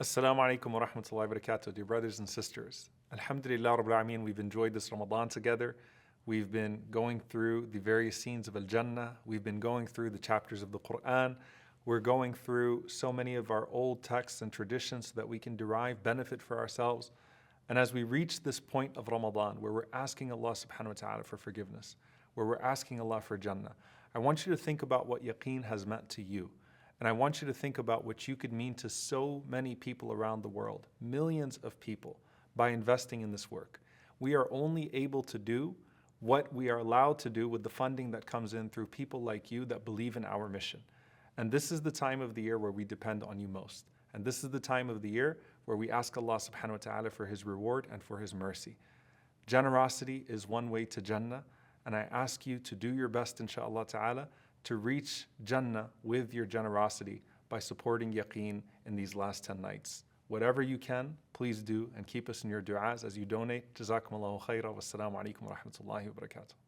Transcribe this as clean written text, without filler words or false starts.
Assalamu alaikum wa rahmatullahi wa barakatuh, dear brothers and sisters. Alhamdulillah Rabbil Alameen, we've enjoyed this Ramadan together. We've been going through the various scenes of Al-Jannah. We've been going through the chapters of the Quran. We're going through so many of our old texts and traditions so that we can derive benefit for ourselves. And as we reach this point of Ramadan, where we're asking Allah subhanahu wa ta'ala for forgiveness, where we're asking Allah for Jannah, I want you to think about what Yaqeen has meant to you. And I want you to think about what you could mean to so many people around the world, millions of people, by investing in this work. We are only able to do what we are allowed to do with the funding that comes in through people like you that believe in our mission. And this is the time of the year where we depend on you most. And this is the time of the year where we ask Allah subhanahu wa ta'ala for His reward and for His mercy. Generosity is one way to Jannah, and I ask you to do your best, inshaAllah ta'ala, to reach Jannah with your generosity by supporting Yaqeen in these last 10 nights. Whatever you can, please do, and keep us in your du'as as you donate. Jazakumullahu khaira. Wassalamu alaikum wa rahmatullahi wa barakatuh.